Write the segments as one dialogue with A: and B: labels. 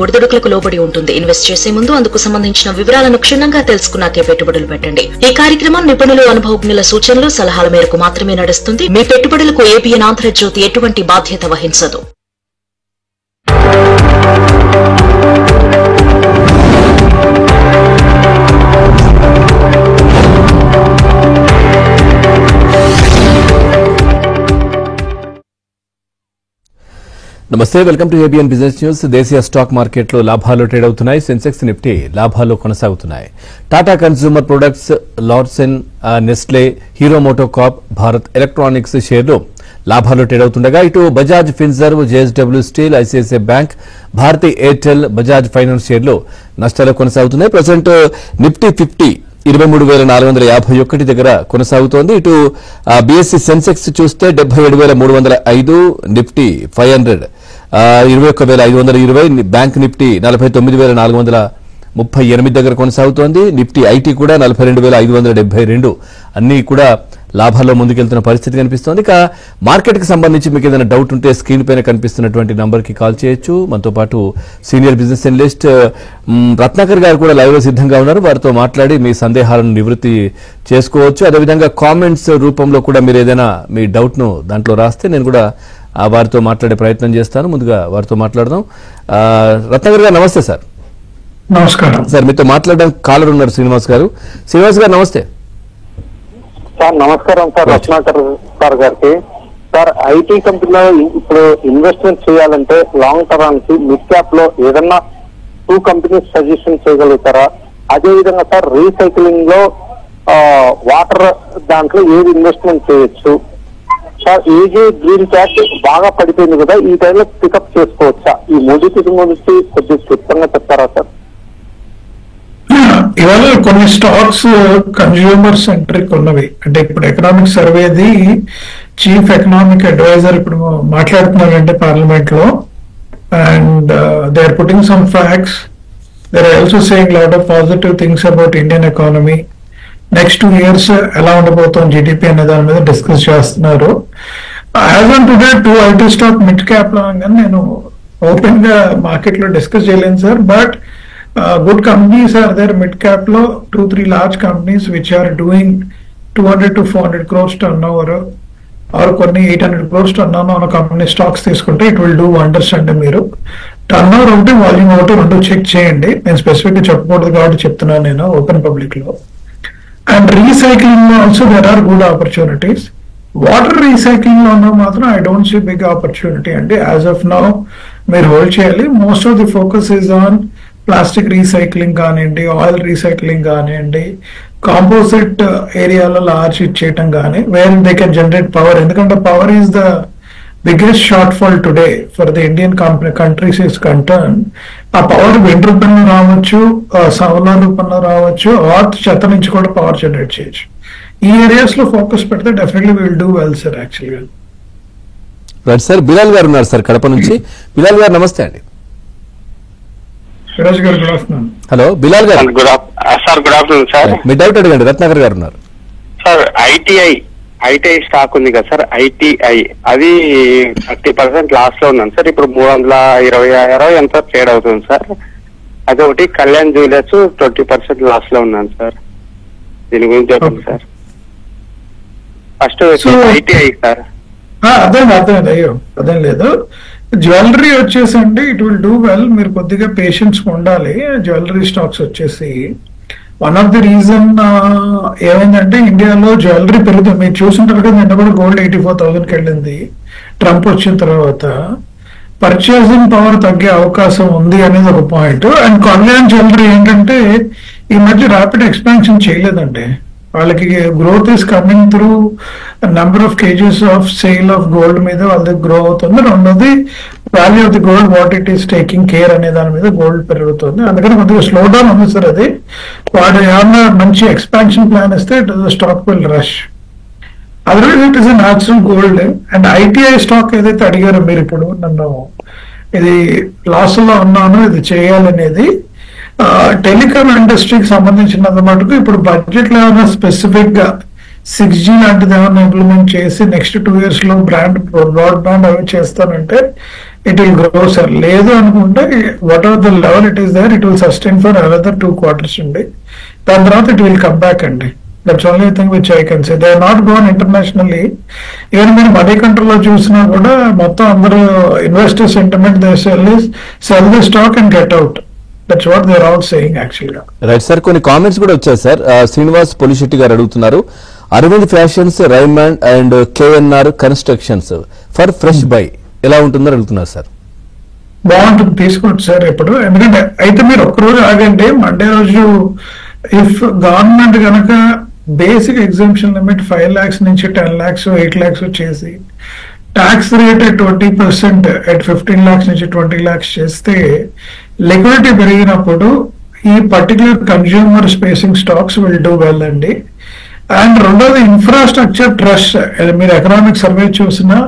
A: ఒడిదుడుకులకు లోబడి ఉంటుంది. ఇన్వెస్ట్ చేసే ముందు అందుకు సంబంధించిన వివరాలను క్షుణ్ణంగా తెలుసుకున్నాకే పెట్టుబడులు పెట్టండి. ఈ కార్యక్రమం నిపుణులు, అనుభవజ్ఞుల సూచనలు, సలహాల మేరకు మాత్రమే నడుస్తుంది. మీ పెట్టుబడులకు ఏబిఎన్ ఆంధ్రజ్యోతి ఎటువంటి బాధ్యత వహించదు.
B: నమస్తే, welcome to ABN Business News. దేశీయ స్టాక్ మార్కెట్లో లాభాలు ట్రేడ్ అవుతున్నాయి. సెన్సెక్స్, నిఫ్టీ లాభాల్లో కొనసాగుతున్నాయి. Tata Consumer Products, Larsen, Nestle, Hero MotoCorp, Bharat Electronics షేర్లు లాభాలు ట్రేడ్ అవుతుండగా ఇటు Bajaj Finserv, JSW Steel, ICICI Bank, Bharti Airtel, Bajaj Finance షేర్లు నష్టాలు కొనసాగుతున్నాయి. ప్రజెంట్ నిఫ్టీ 50 23,451 దగ్గర కొనసాగుతోంది. ఇటు బీఎస్సీ సెన్సెక్స్ చూస్తే 77,305, నిఫ్టీ 500 21,520, బ్యాంక్ నిఫ్టీ 49,438 దగ్గర కొనసాగుతోంది. నిఫ్టీ ఐటీ కూడా 42,572, అన్ని కూడా లాభాల్లో ముందుకెళ్తున్న పరిస్థితి కనిపిస్తోంది. ఇక మార్కెట్ కి సంబంధించి మీకు ఏదైనా డౌట్ ఉంటే స్క్రీన్ పైన కనిపిస్తున్నటువంటి నంబర్ కి కాల్ చేయొచ్చు. మనతో పాటు సీనియర్ బిజినెస్ అనలిస్ట్ రత్నాకర్ గారు కూడా లైవ్ లో సిద్ధంగా ఉన్నారు. వారితో మాట్లాడి మీ సందేహాలను నివృత్తి చేసుకోవచ్చు. అదేవిధంగా కామెంట్స్ రూపంలో కూడా మీరు ఏదైనా మీ డౌట్ ను దాంట్లో రాస్తే నేను కూడా వారితో మాట్లాడే ప్రయత్నం చేస్తాను. ముందుగా వారితో మాట్లాడదాం. రత్నాకర్ గారు నమస్తే సార్.
C: నమస్కారం
B: సార్. మీతో మాట్లాడడానికి కాలర్ ఉన్నారు శ్రీనివాస్ గారు. శ్రీనివాస్ గారు నమస్తే
C: సార్. నమస్కారం సార్. రత్నాకర్ సార్ గారికి. సార్, ఐటీ కంపెనీలో ఇప్పుడు ఇన్వెస్ట్మెంట్ చేయాలంటే లాంగ్ టర్మ్కి మిడ్ క్యాప్ లో ఏదన్నా 2 కంపెనీస్ సజెషన్ చేయగలుగుతారా? అదే విధంగా సార్, రీసైక్లింగ్ లో వాటర్ దాంట్లో ఏది ఇన్వెస్ట్మెంట్ చేయొచ్చు సార్? ఏజే గ్రీన్ క్యాష్ బాగా పడిపోయింది కదా, ఈ టైంలో పికప్ చేసుకోవచ్చా? ఈ మూడింటి గురించి కొద్దిగా క్లుప్తంగా చెప్తారా సార్?
D: ఇవాళ కొన్ని స్టాక్స్ కన్స్యూమర్ సెంట్రిక్ ఉన్నవి. అంటే ఇప్పుడు ఎకనామిక్ సర్వేది చీఫ్ ఎకనామిక్ అడ్వైజర్ ఇప్పుడు మాట్లాడుతున్నారంటే పార్లమెంట్ లో, and they are putting some facts. They are also saying lot of positive things about Indian economy. Next 2 years ఎలా ఉండబోతుంది జీడిపి అనే దాని మీద డిస్కస్ చేస్తున్నారు. As on today 2 IT stock mid cap లో కానీ నేను ఓపెన్ గా మార్కెట్ లో డిస్కస్ చేయలేను sir. But good companies are there mid cap lo, 2-3 large companies which are doing 200 to 400 crores turnover or కొన్ని 800 crores turnover on a company stocks తీసుకుంటే it will do wonders. అంటే మీరు turnover ఒకటి, volume ఒకటి, రెండు check చేయండి. నేను specific గా చెప్పకూడదు కాబట్టి చెప్తున్నాను నేను ఓపెన్ పబ్లిక్ లో. అండ్ రీసైక్లింగ్ లో also there are good opportunities. Water recycling లో ఉన్న మాత్రం I don't see big opportunity అండి. యాజ్ ఆఫ్ నౌ మీరు హోల్డ్ చేయాలి. Most of the focus is on plastic recycling కానివ్వండి, ఆయిల్ రీసైక్లింగ్ కానివ్వండి, కాంపోజిట్ ఏరియాలో లార్జ్ ఇచ్చేయటం కానీ, where they can generate power. ఎందుకంటే power is the biggest shortfall today for the Indian countries is concern. ఆ power wind రూపంలో రావచ్చు, solar రూపంలో రావచ్చు, ఆర్ చెత్త నుంచి కూడా పవర్ జనరేట్ చేయొచ్చు. ఈ ఏరియాస్ లో ఫోకస్ పెడితే definitely will do well sir. యాక్చువల్గా
B: రైట్ సార్. బిలాల్ గారు ఉన్నారు సార్ కడప నుంచి. బిలాల్ గారు నమస్తే అండి.
D: సురేష్ గారు గుడ్ ఆఫ్టర్నూన్.
B: హలో బిలాల్ గారు.
C: Sir good afternoon sir.
B: మీ డౌట్ అడగండి. రత్నాకర్ గారు ఉన్నారు
C: సార్. ఐటీఐ స్టాక్ ఉంది కదా సార్, ఐటీఐ అది 30% లాస్ లో ఉన్నాను సార్. ఇప్పుడు 326 ఎంత ట్రేడ్ అవుతుంది సార్. అదొకటి కళ్యాణ్ జ్యువెలర్స్ 20% లాస్ లో ఉన్నాను సార్. దీని గురించి చెప్పండి సార్. First ITI sir.
D: అర్థమైంది. అయ్యో అదేం లేదు. జ్యువెలరీ వచ్చేసండి ఇట్ విల్ డూ వెల్. మీరు కొద్దిగా పేషెన్స్ ఉండాలి. జ్యువెలరీ స్టాక్స్ వచ్చేసి వన్ ఆఫ్ ది రీజన్ ఏమైందంటే ఇండియాలో జ్యువెలరీ పెరుగుతుంది. మీరు చూసింటారు కదా, నిన్న కూడా గోల్డ్ 84,000కి వెళ్ళింది ట్రంప్ వచ్చిన తర్వాత. పర్చేసింగ్ పవర్ తగ్గే అవకాశం ఉంది అనేది ఒక పాయింట్. అండ్ కళ్యాణ్ జ్యువెలరీ ఏంటంటే ఈ మధ్య ర్యాపిడ్ ఎక్స్పాన్షన్ చేయలేదండి. వాళ్ళకి growth is coming through number of kgs of sale of gold మీద వాళ్ళకి గ్రో అవుతుంది. రెండోది value of the gold what it is taking care అనే దాని మీద గోల్డ్ పెరుగుతుంది. అందుకని కొద్దిగా స్లో డౌన్ ఉంది సార్. అది వాడు ఏమన్నా మంచి ఎక్స్పాన్షన్ ప్లాన్ ఇస్తే it is stock will rush. Otherwise it is a natural gold. And ITI stock ఏదైతే అడిగారో మీరు ఇప్పుడు నన్ను, ఇది లాస్ లో ఉన్నాను ఇది చేయాలనేది, టెలికామ్ ఇండస్ట్రీకి సంబంధించినంత మటుకు ఇప్పుడు బడ్జెట్ లో ఏమైనా స్పెసిఫిక్ గా 6G లాంటిది ఏమైనా ఇంప్లిమెంట్ చేసి నెక్స్ట్ 2 years లో బ్రాడ్బ్యాండ్ అవి చేస్తానంటే ఇట్ విల్ గ్రో సార్. లేదు అనుకుంటే whatever the level it is there, it will sustain for another 2 quarters అండి. దాని తర్వాత ఇట్ విల్ కమ్ బ్యాక్ అండి. That's only thing which I can say. They are not gone internationally. Even మీరు moneycontrol లో చూసినా కూడా మొత్తం అందరూ investor sentiment they sell the stock and get out. That's what they are all saying యాక్చువల్గా.
B: Right sir, కొన్ని comments కూడా వచ్చాయి సార్. శ్రీనివాస్ పొలిశెట్టి గారు అడుగుతున్నారు, Arvind Fashions, Raymond and KNR constructions for fresh buy ఎలా ఉంటుందని అడుగుతున్నారు సార్.
D: బాగుంటుంది, తీసుకోండి సార్ ఇప్పుడు. ఎందుకంటే అయితే మీరు ఒక్కరోజు ఆగండి. మండే రోజు ఇఫ్ గవర్నమెంట్ కనుక బేసిక్ ఎగ్జామ్షన్ లిమిట్ 5 lakhs నుంచి 10 lakhs 8 lakhs చేసి ట్యాక్స్ రేట్ 20% at 15 lakhs నుంచి 20 lakhs చేస్తే లిక్విడిటీ పెరిగినప్పుడు ఈ particular consumer spacing stocks will do well అండి. అండ్ రెండోది ఇన్ఫ్రాస్ట్రక్చర్ ట్రస్ట్. మీరు ఎకనామిక్ సర్వే చూసినా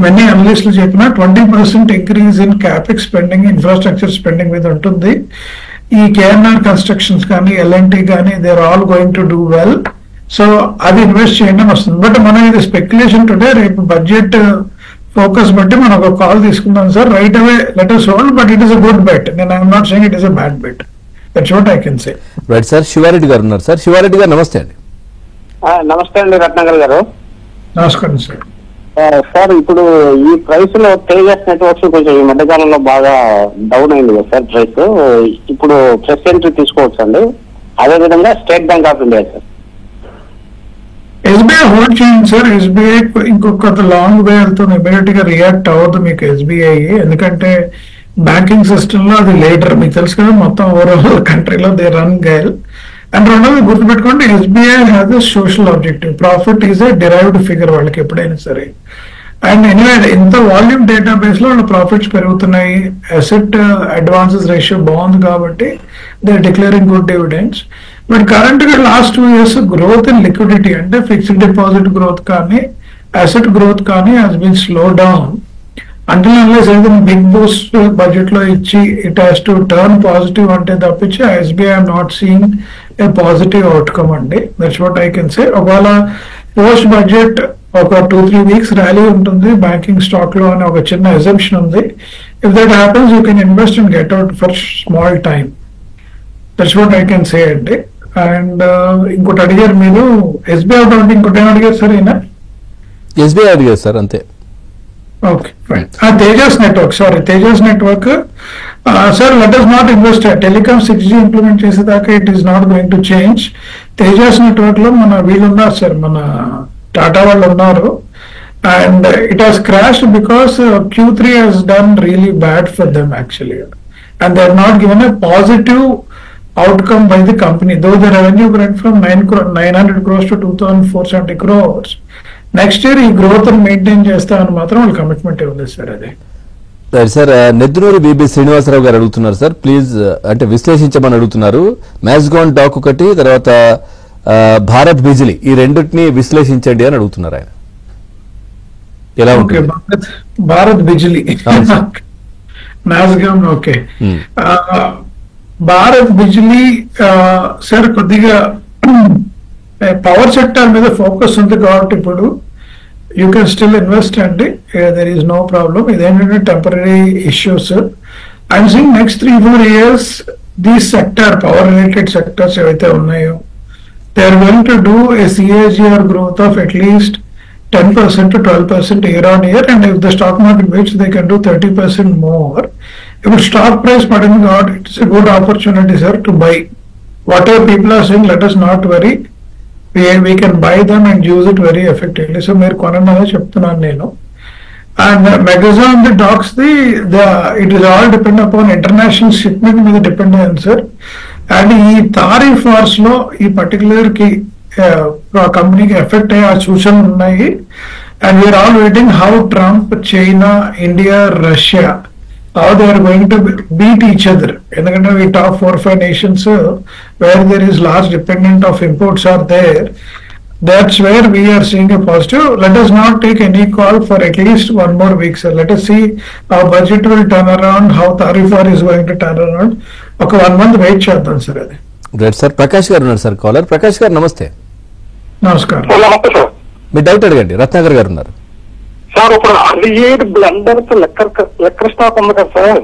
D: మెనీ అనలిస్టులు చెప్పినా 20% increase in capex spending, infrastructure spending మీద ఉంటుంది. ఈ కేఎన్ఆర్ కన్స్ట్రక్షన్స్ కానీ ఎల్ఎన్టీ కానీ they are all going to do well. So అది ఇన్వెస్ట్ చేయండి అని వస్తుంది. బట్ మనం ఇది స్పెక్యులేషన్ టుడే, రేపు బడ్జెట్ ఫోకస్ బట్టి మనం ఒక కాల్ తీసుకుందాం sir. Right away let us hold, but it is a good bet. నేను I'm not saying it is a bad bet. That's what I can say.
B: Right sir, Shiva Reddy గారు ఉన్నారు sir. Shiva Reddy గారు నమస్తే అండి.
C: నమస్తే అండి రత్నాకర్ గారు.
D: నమస్కారం సార్.
C: సార్ ఇప్పుడు ఈ ప్రైస్ లో తేజస్ నెట్వర్క్స్ కొంచెం ఈ మధ్యకాలంలో బాగా డౌన్ అయింది కదా సార్ ప్రైస్. ఇప్పుడు ఫ్రెష్ ఎంట్రీ తీసుకోవచ్చు అండి. అదేవిధంగా state bank of India sir.
D: SBI hold చేయండి సార్. ఎస్బీఐ ఇంకొక లాంగ్ వే వెళ్తుంది, ఇమీడియట్ గా రియాక్ట్ అవ్వదు మీకు ఎస్బీఐ. ఎందుకంటే బ్యాంకింగ్ సిస్టమ్ లో అది లేటర్, మీకు తెలుసు కదా, మొత్తం ఓవరాల్ కంట్రీలో దే రన్ గైల్. అండ్ రెండోది గుర్తుపెట్టుకోండి, SBI has a social objective. Profit is a derived figure వాళ్ళకి ఎప్పుడైనా సరే. అండ్ ఎనీవే ఇంత వాల్యూమ్ డేటాబేస్ లో వాళ్ళ ప్రాఫిట్స్ పెరుగుతున్నాయి, అసెట్ అడ్వాన్సెస్ రేషియో బాగుంది కాబట్టి they are declaring good dividends. But current గా last 2 years growth in liquidity అంటే ఫిక్స్డ్ డిపాజిట్ గ్రోత్ కానీ అసెట్ గ్రోత్ కానీ has been slow down. Until unless ఏదైనా బిగ్ బూస్ట్ బడ్జెట్ లో ఇచ్చి it has to turn positive అంటే తప్పించి SBI I'm not seeing a positive outcome అండి. That's what I can say. ఒకవేళ పోస్ట్ బడ్జెట్ ఒక 2-3 weeks ర్యాలీ ఉంటుంది బ్యాంకింగ్ స్టాక్ లో అని ఒక చిన్న అజంప్షన్ ఉంది. If that happens you can invest and get out for small time. That's what I can say అండి. అండ్ ఇంకోటి అడిగారు మీరు ఎస్బీఐ అవుట్, ఇంకోటి ఏం అడిగారు సార్? అయినా
B: ఎస్బీఐ అడిగారు సార్ అంతే.
D: Okay fine. Tejas network, sorry Tejas network sir, let us not invest. Telecom 6G implement చేసేదాకా it is not going to change. Tejas network లో మన వీళ్ళు ఉన్నారు సార్, మన టాటా వాళ్ళు ఉన్నారు. And it has crashed because Q3 has done really bad for them actually, and they are not given a positive outcome by the company, though the revenue went from 900 crores to 2,470 crores. Next year ఈ growth maintain చేస్తామని మాత్రం వాళ్ళు commitment ఉంది sir. అదే
B: sir, నెద్దునూరి BB Srinivasarao గారు అడుగుతున్నారు sir, please అంటే విశ్లేషించమని అడుగుతున్నారు. మ్యాజ్గాన్ డాక్ ఒకటి, తర్వాత భారత్ బిజిలీ, ఈ రెండింటిని విశ్లేషించండి అని అడుగుతున్నారు ఆయన. ఎలా ఉంటుంది
D: భారత్ బిజిలీ, మ్యాజ్గాన్? ఓకే, భారత్ బిజిలీ సార్ కొద్దిగా పవర్ సెక్టర్ మీద ఫోకస్ ఉంది కాబట్టి ఇప్పుడు యూ కెన్ స్టిల్ ఇన్వెస్ట్ అండి. There is no problem. ఇదేంటంటే temporary issues. I'm seeing next 3-4 years these sector, power related sectors ఏవైతే ఉన్నాయో they are going to do a CAGR growth of at least 10% to 12% year on year, and if the stock market waits they can do 30% more. If stock price పడింది కాబట్టి it's a good opportunity sir to buy. Whatever people are saying, let us not worry, we can buy them and use it very effectively. So మీరు కొనని చెప్తున్నాను నేను. And Mazagon the docks it is all depend upon international shipment మీద depend అయ్యింది sir. And ఈ tariff wars లో ఈ particular కి కంపెనీకి ఎఫెక్ట్ అయ్యే ఆ సూచనలు ఉన్నాయి. And we are all waiting how Trump, China, India, Russia, how they are going to beat each other. ఎందుకంటే we top 4-5 nations where there is large dependent of imports are there. That's where we are seeing a positive. Let us not take any call for at least 1 more week, sir. Let us see how budget will turn around, how tariff war is going to turn around. ఒక 1 month wait చేద్దాం sir. అది
B: right sir. Prakash గారు ఉన్నారు sir, caller. Prakash గారు నమస్తే.
D: నమస్కారం.
C: నమస్తే sir.
B: మీ డౌట్ అడగండి. రత్నాకర్ గారు ఉన్నారు.
C: సార్ ఇప్పుడు అలియేడ్ బ్లెండర్స్ లెక్కర్ స్టాక్ ఉంది కదా సార్,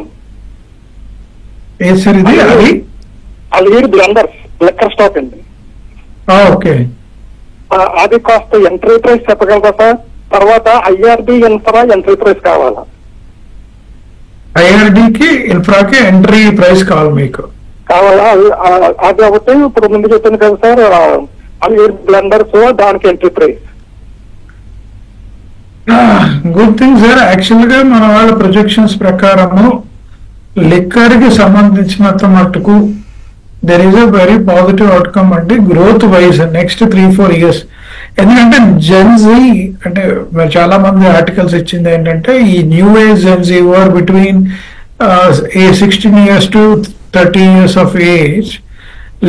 D: ఏ సార్ ఇది అది?
C: అలియేడ్ బ్లెండర్స్ లెక్కర్ స్టాక్ అండి.
D: ఓకే,
C: అది కాస్త ఎంట్రీ ప్రైస్ చెప్పగలరా సార్? తర్వాత ఐఆర్బి ఇన్ఫ్రా ఎంట్రీ ప్రైస్ కావాలా?
D: ఐఆర్డికి ఇన్ఫ్రాకి ఎంట్రీ ప్రైస్ కావాలి మీకు?
C: కావాలా? అది ఒకటి ఇప్పుడు ముందు చెప్పింది కదా సార్, అలియేడ్ బ్లెండర్స్ దానికి entry price.
D: Good thing sir. Actual గా మన వాళ్ళ ప్రొజెక్షన్స్ ప్రకారము లిక్కర్ కి సంబంధించినంత మట్టుకు there is a very positive outcome అండి, గ్రోత్ వైజ్ నెక్స్ట్ 3-4 years. ఎందుకంటే జెన్జీ అంటే చాలా మంది ఆర్టికల్స్ ఇచ్చింది ఏంటంటే ఈ new age Gen Z were between 16 years to 30 years of age.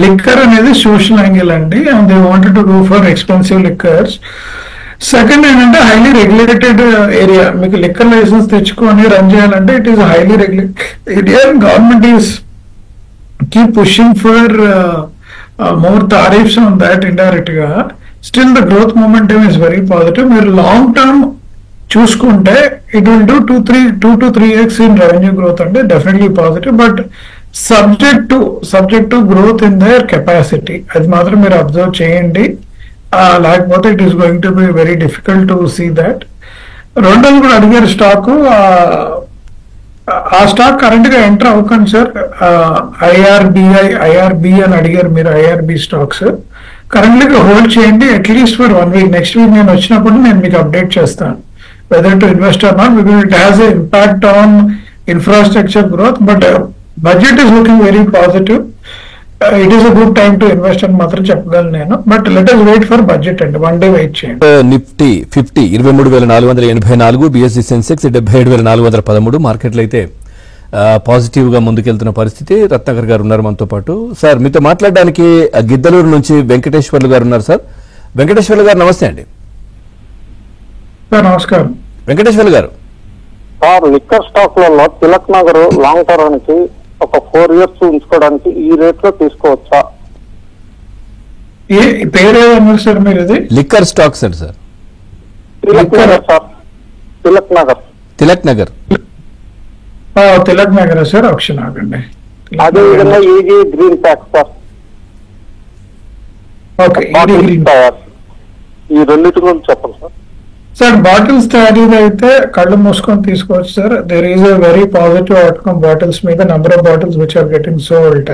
D: Liquor అనేది సోషల్ యాంగిల్ అండి, and they wanted to go for expensive liquors. Second ఏంటంటే హైలీ రెగ్యులేటెడ్ ఏరియా. మీకు లిక్కర్ లైసెన్స్ తెచ్చుకొని రన్ చేయాలంటే it is highly regulated area. Government is keep pushing for more tariffs on that indirect గా. Still the growth momentum is very positive. మీరు long term చూసుకుంటే it will do 2 to 3x in revenue growth అంటే definitely positive, but subject to growth in their capacity. అది మాత్రం మీరు observe చేయండి, లేకపోతే it is going to be very difficult to see that. రెండోది కూడా అడిగారు స్టాక్, ఆ స్టాక్ కరెంట్ గా ఎంటర్ అవ్వకండి సార్. ఐఆర్బి అని అడిగారు మీరు, ఐఆర్బి స్టాక్స్ కరెంట్లీ హోల్డ్ చేయండి at least for 1 week. Next week నేను వచ్చినప్పుడు నేను మీకు అప్డేట్ చేస్తాను whether to invest or not, because it has a impact on infrastructure growth. But budget is looking very positive. It is a good time to invest అని మాత్రం చెప్పగలను నేను. But let us wait for budget అండి, 1 day wait చేయండి.
B: Nifty 50 23,484, BSc Sensex 77,413. మార్కెట్లో అయితే positive గా ముందుకెళ్తున్న పరిస్థితి. రత్నాకర్ గారు ఉన్నారు మనతో పాటు. సార్ మీతో మాట్లాడడానికి గిద్దలూరు నుంచి వెంకటేశ్వర్లు గారు ఉన్నారు. సార్ వెంకటేశ్వర్లు గారు నమస్తే అండి.
D: సార్ నమస్కారం.
B: వెంకటేశ్వర్లు గారు,
C: సార్ లిక్కర్ స్టాక్ లలో తిలక్ నగర్ లాంగ్ టర్మ్ కి ఒక 4 years ఉంచుకోవడానికి ఈ రేట్ లో తీసుకోవచ్చా?
D: ఏ పేరు ఏమన్నారు సార్ మీరు? ఇది
B: లిక్కర్ స్టాక్స్ అండి sir.
C: Tilak Nagar sir, Tilak Nagar.
B: Tilak Nagar,
D: Tilak Nagar sir. Option ఆగండి.
C: అదే విధంగా easy green pack sir,
D: okay,
C: ఈ రెండింటి గురించి చెప్పండి సార్.
D: సార్ బాటిల్స్ తయారీ అయితే కళ్ళు మూసుకొని తీసుకోవచ్చు sir. There is a very positive outcome bottles మీద, number of bottles which are getting sold.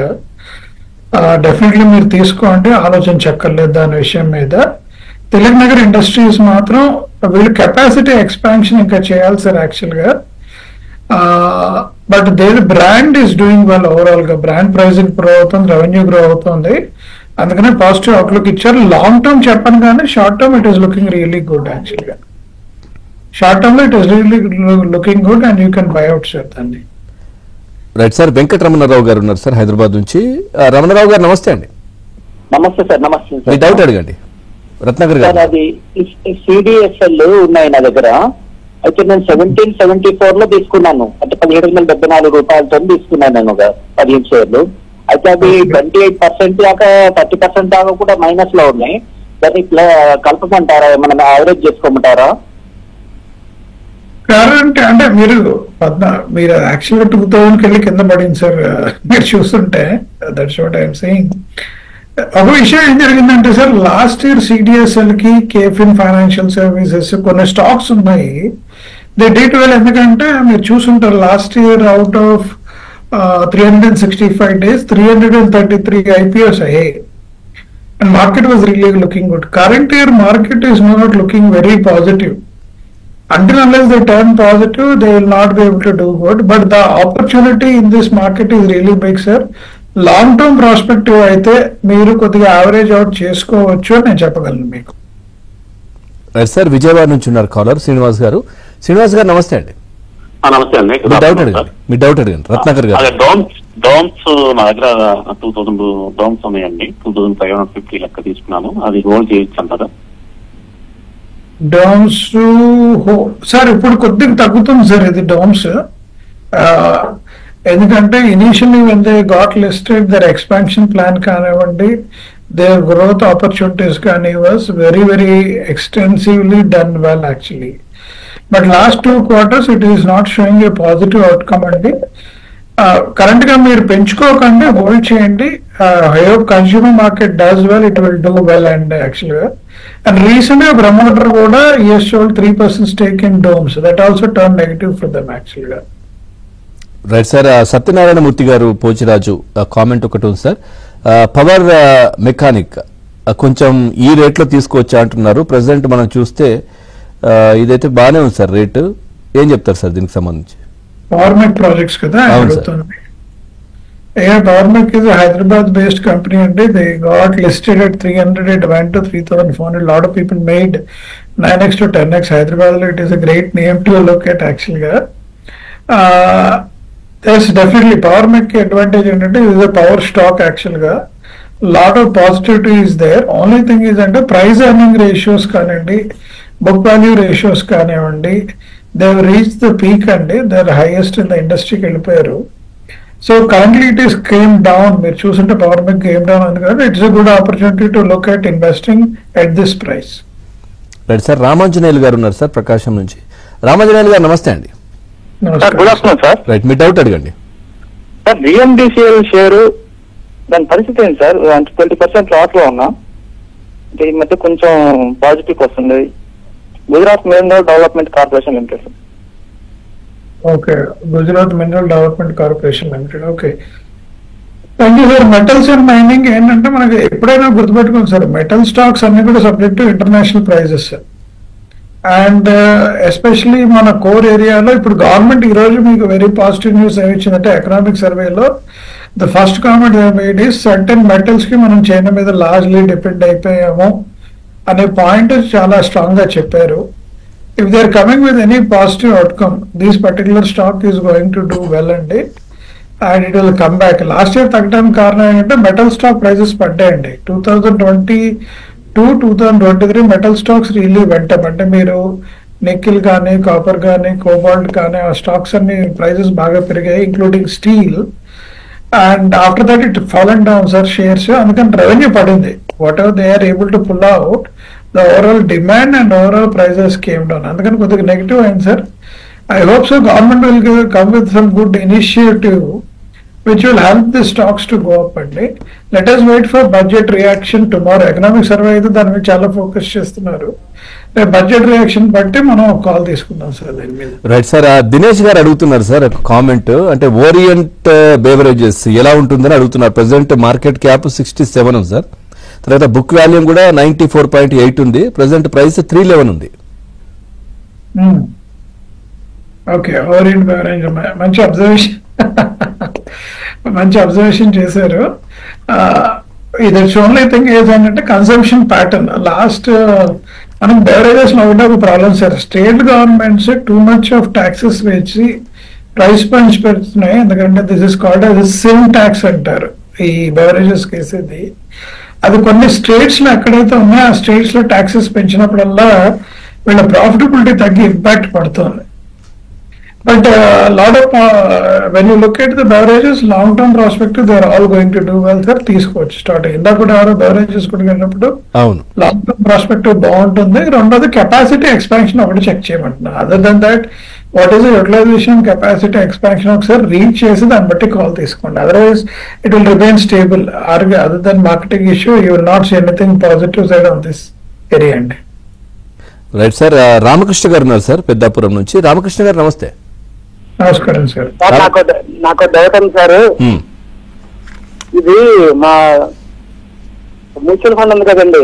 D: Definitely మీరు తీసుకోండి, ఆలోచించక్కర్లేదు దాని విషయం మీద. తిలక్ నగర్ ఇండస్ట్రీస్ మాత్రం వీళ్ళు కెపాసిటీ ఎక్స్పాన్షన్ ఇంకా చేయాలి సార్ యాక్చువల్ గా. But their brand is doing well overall గా. బ్రాండ్ ప్రైసింగ్ గ్రో అవుతుంది, రెవెన్యూ గ్రో అవుతుంది, అందుకనే పాజిటివ్ అవుట్లుక్ ఇచ్చారు. లాంగ్ టర్మ్ చెప్పను కానీ short term it is looking really good actual గా. షార్ట్ టర్మ్ లో it is really looking good and you can buy out sir దాన్ని.
B: Right sir. వెంకటరమణరావు గారు ఉన్నారు సార్ హైదరాబాద్ నుంచి. రమణరావు గారు నమస్తే అండి.
E: నమస్తే సార్. నమస్తే
B: మీ డౌట్ అడగండి రత్నాకర్ గారు.
E: అది సిడిఎస్ఎల్ ఉన్నాయి నా దగ్గర. అయితే నేను 1774 లో తీసుకున్నాను, అంటే 1774 రూపాయలతో తీసుకున్నాను నేను ఒక 15 షేర్లు. అయితే అది 28% దాకా 30% దాకా కూడా మైనస్ లో ఉన్నాయి. దాన్ని కలపమంటారా, ఏమన్నా యావరేజ్ చేసుకోమంటారా?
D: కరెంట్ అంటే మీరు యాక్చువల్ గా 2000 వెళ్ళి కింద పడింది సార్ మీరు చూస్తుంటే. That's what I'm saying. ఒక విషయం ఏం జరిగిందంటే సార్, లాస్ట్ ఇయర్ సిడిఎస్ఎల్ కి, కేఫిన్ ఫైనాన్షియల్ సర్వీసెస్ కొన్ని స్టాక్స్ ఉన్నాయి, దే డిడ్ వెల్. ఎందుకంటే మీరు చూసుంటారు last year out of 365 days 333 IPOs అయ్యాయి, and market was really looking good. Current year market is not looking very positive. Until unless they turn positive, they will not be able to do good. But the opportunity in this market is really big, sir. Long term prospective అయితే మీరు కొద్దిగా average out చేసుకోవచ్చు అని నేను చెప్పగలను మీకు.
B: Right sir. Vijayawada నుంచి ఉన్నారు కాలర్ శ్రీనివాస్ గారు. శ్రీనివాస్ గారు నమస్తే అండి.
F: నమస్తే అండి.
B: మీ డౌట్ అడగండి రత్నాకర్ గారు.
F: డోమ్స్ నా దగ్గర 2000 డోమ్స్ ఉన్నాయండి. 2550 లెక్క తీసుకున్నాను, అది హోల్డ్ చేయొచ్చు అంటారా?
D: డోమ్స్ సార్ ఇప్పుడు కొద్దిగా తగ్గుతుంది సార్ ఇది డోమ్స్. ఎందుకంటే initially when they got listed their expansion plan కానివ్వండి, దేర్ గ్రోత్ ఆపర్చునిటీస్ కానీ was very very extensively done well actually. But last 2 quarters it is not showing a positive outcome అండి. Current గా మీరు పెంచుకోకండి, hold చేయండి. I hope consumer market does well, it will do well and యాక్చువల్గా. And recent గా promoter కూడా sold 3% stake in Doms, that also turn negative for dum యాక్చువల్గా.
B: Right sir. Satyanarayana Murthy గారు పోచిరాజు కామెంట్ ఒకటి ఉంది సార్. పవర్ మెకానిక్ కొంచెం ఈ రేట్లో తీసుకొచ్చా అంటున్నారు. ప్రెసెంట్ మనం చూస్తే ఇదైతే బాగానే ఉంది సార్ రేటు. ఏం చెప్తారు సార్ దీనికి సంబంధించి?
D: పవర్మెక్ ప్రాజెక్ట్స్ కదా అడుగుతుంది. పవర్మెక్ ఇస్ హైదరాబాద్ బేస్డ్ కంపెనీ అండి. They got listed at 300, it went to 3,400. lot of people made 9x to 10x. Hyderabad lo it is a great name to look at actually ga. There's definitely Powermech advantage ఏంటంటే ఇది is a power stock actually ga. lot of positivity is there. only thing is అంటే price earning ratios కానివ్వండి, book value ratios కానివ్వండి, they have reached the peak అండి. they are highest in the industry కి వెళ్ళిపోయారు. So currently it is came down. మీరు చూస్తుంటే power మెక్ came down ఉంది కదా, it's a good opportunity to look at investing at this price.
B: Right sir. Ramanjaneyulu గారు ఉన్నారు sir ప్రకాశం నుంచి. రామాంజనేయులు గారు నమస్తే అండి.
C: Good afternoon sir.
B: రైట్, మీ డౌట్ అడగండి
C: సార్. డిఎండిసిఎల్ షేరు దాని పరిస్థితి ఏంటి సార్? అంటే 20% లాస్ లో ఉన్నా, అంటే ఈ మధ్య కొంచెం పాజిటివ్ వస్తుంది. Gujarat Mineral Development Corporation Limited sir.
D: Okay, Gujarat Mineral Development Corporation Limited. Okay, thank you sir. Metals and mining ఏంటంటే మనకి ఎప్పుడైనా గుర్తుపెట్టుకోండి సార్, మెటల్ స్టాక్స్ అన్ని కూడా subject to international prices. And especially మన కోర్ ఏరియాలో ఇప్పుడు గవర్నమెంట్ ఈ రోజు మీకు వెరీ పాజిటివ్ న్యూస్ ఏమి ఇచ్చిందంటే, ఎకనామిక్ సర్వేలో the first comment made is certain metals కి మనం చైనా మీద లార్జ్లీ డిపెండ్ అయిపోయాము అనే పాయింట్ చాలా స్ట్రాంగ్ గా చెప్పారు. if they are coming with any positive outcome, this particular stock is going to do well అండి, and it will come back. Last year తగ్గడానికి కారణం ఏంటంటే మెటల్ స్టాక్ ప్రైజెస్ పడ్డాయండి. 2022-2023 మెటల్ స్టాక్స్ రియల్లీ వెంట, అంటే మీరు nickel కానీ, copper కానీ, cobalt కానీ ఆ స్టాక్స్ అన్ని ప్రైజెస్ బాగా పెరిగాయి, including steel. And after that it fallen down sir shares, అందుకని రెవెన్యూ పడింది. Whatever they are able to pull out, the overall demand and overall prices came down. అందుకని కొద్దిగా నెగిటివ్ అయింది sir. I hope so government will come with some good initiative which will help the stocks to go up అండి. Let us wait for budget reaction tomorrow. Economic survey అయితే దాని మీద చాలా focus చేస్తున్నారు. Budget reaction బట్టి మనం ఒక call తీసుకుందాం సార్ దీని మీద.
B: Right sir. దినేష్ గారు అడుగుతున్నారు సార్ ఒక కామెంట్, అంటే ఓరియంట్ బేవరేజెస్ ఎలా ఉంటుందని అడుగుతున్నారు. ప్రెసెంట్ మార్కెట్ క్యాప్ 67 ఉంది సార్, తర్వాత బుక్ వాల్యూమ్ కూడా 94.8 ఉంది, ప్రెసెంట్ ప్రైస్ 311 ఉంది.
D: ఓకే, ఓరియంట్ బెవరేజ్ మంచి అబ్జర్వేషన్ మంచి అబ్జర్వేషన్ చేశారు. ఇది ఓన్లీ థింగ్ ఏంటంటే కన్సంప్షన్ ప్యాటర్న్. లాస్ట్ మనకి బెవరేజెస్ లో ఉండే ఒక problem sir, state governments too much of taxes వేసి ప్రైస్ పంచ్ పెడుతున్నాయి. ఎందుకంటే this is called as SIM tax అంటారు ఈ బెవరేజెస్ కేసేది. అది కొన్ని స్టేట్స్ లో ఎక్కడైతే ఉన్నాయో ఆ స్టేట్స్ లో ట్యాక్సెస్ పెంచినప్పుడల్లా వీళ్ళ ప్రాఫిటబిలిటీ తగ్గి ఇంపాక్ట్ పడుతుంది. But lot of when you look at the beverages long term prospect they are all going to do well sir. తీసుకోవచ్చు స్టార్ట్. ఇందాక కూడా ఎవరో బెవరేజెస్ కూడా వెళ్ళినప్పుడు లాంగ్ టర్మ్ ప్రాస్పెక్టివ్ బాగుంటుంది. రెండోది కెపాసిటీ ఎక్స్పాన్షన్ ఒకటి చెక్ చేయమంటున్నారు. Other than that what is utilisation capacity expansion ఒకసారి రీచ్ చేసి దాన్ని బట్టి కాల్ తీసుకోండి. Otherwise it will remain stable. Other than marketing issue you will not see anything positive side on this area అండి.
B: Right sir. Ramakrishna గారు ఉన్నారు sir Peddapuram నుంచి. రామకృష్ణ గారు నమస్తే.
D: నమస్కారం సార్.
C: నాకు డౌట్ ఉంది సార్. ఇది మా మ్యూచువల్ ఫండ్ ఉంది కదండి,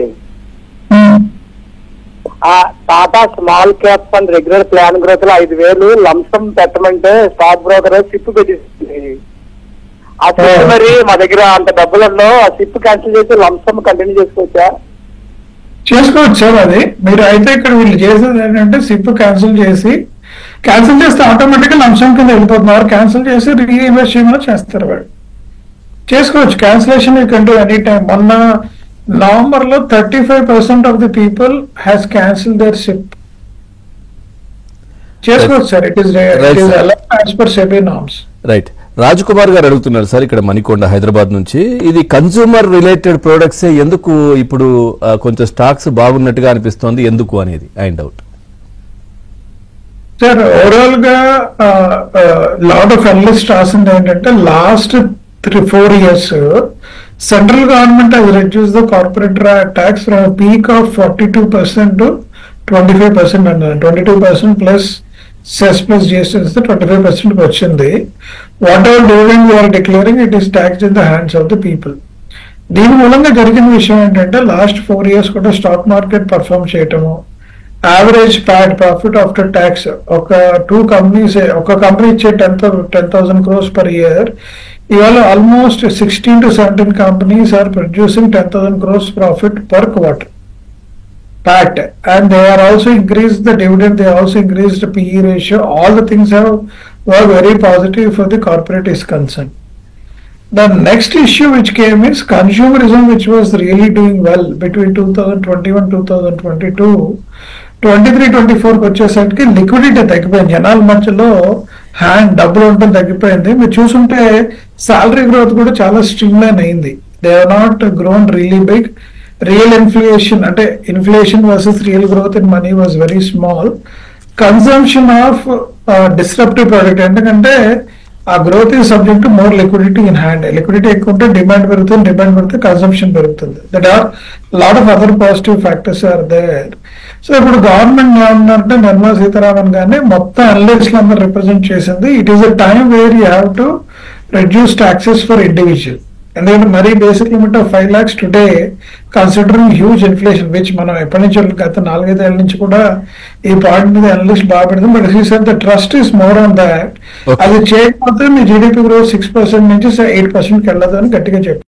C: ఆ Tata small cap fund regular plan growth లో 5,000 లంసం పెట్టమంటే స్టాక్ బ్రోకర్ సిప్ పెట్టింది. ఆ సిప్ మరి మా దగ్గర అంత డబ్బులలో ఆ సిప్ క్యాన్సిల్ చేసి లంసం కంటిన్యూ చేసుకోవచ్చా?
D: చేసుకోవచ్చు సార్. అది మీరు అయితే ఇక్కడ వీళ్ళు చేసేది ఏంటంటే సిప్ క్యాన్సిల్ చేస్తే ఆటోమేటిక్గా లంసం కింద వెళ్ళిపోతున్నారు. క్యాన్సిల్ చేసి రీఇన్వెస్ట్ చేయమని చేస్తారు వాళ్ళు. చేసుకోవచ్చు cancellation you can do any time. మొన్న నవంబర్ లో 35% of the people has cancel their SIP. చేసుకోవచ్చు sir. It is as per SEBI norms.
B: Right. Raj Kumar గారు అడుగుతున్నారు సార్ ఇక్కడ మణికొండ హైదరాబాద్ నుంచి, ఇది కన్స్యూమర్ రిలేటెడ్ ప్రొడక్ట్స్ ఎందుకు ఇప్పుడు కొంచెం స్టాక్స్ బాగున్నట్టుగా అనిపిస్తోంది ఎందుకు అనేది ఆయన డౌట్.
D: సార్ ఓవరాల్ గా లాట్ ఆఫ్ అనలిస్ట్ రాసింది ఏంటంటే last 3-4 years central government has reduced the corporate tax from a peak of 42% to 25% అన్నారు. 22% ప్లస్ సెస్ ప్లస్ జిఎస్టీ 25% వచ్చింది. Whatever dividend you are declaring it is taxed in the hands of the people. దీని మూలంగా జరిగిన విషయం ఏంటంటే last 4 years కూడా stock market perform చేయటము, average PAT profit after tax ఒక కంపెనీ ఇచ్చే 10,000 crores per year, ఇవాళ almost 16 to 17 companies are producing 10,000 crores profit per quarter PAT, and they are also increased the dividend, they also increased the PE ratio. All the things were very positive for the corporate is concerned. The next issue which came is consumerism, which was really doing well between 2021-2022. 23-24 వచ్చేసరికి liquidity తగ్గిపోయింది. జనాల మధ్యలో డబ్బులు ఉండడం తగ్గిపోయింది. మీరు చూసుంటే salary growth కూడా చాలా స్ట్రీమ్ లైన్ అయింది. They are not grown really big. Real inflation అంటే inflation versus real growth in money was very small. Consumption of disruptive product, ఎందుకంటే ఆ growth is subject to more liquidity in hand. Liquidity ఎక్కువ ఉంటే demand పెరుగుతుంది, demand పెడితే consumption పెరుగుతుంది. That are lot of other positive factors are there. So ఇప్పుడు government ఏమన్నారంటే నిర్మలా సీతారామన్ గారిని మొత్తం అనలిస్టులు అందరూ రిప్రజెంట్ చేసింది. It is a time where you have to reduce taxes for individual. ఎందుకంటే మరీ basic limit of 5 lakhs today considering huge inflation, which మనం ఎప్పటి నుంచి గత 4-5 ఏళ్ళ నుంచి కూడా ఈ పాయింట్ మీద అనలిస్ట్ బాగా పెడతాం. But he said the trust is more on that. అది చేయకపోతే మీ జీడీపీ గ్రోత్ 6% నుంచి 8%కి వెళ్ళదు అని గట్టిగా చెప్పారు.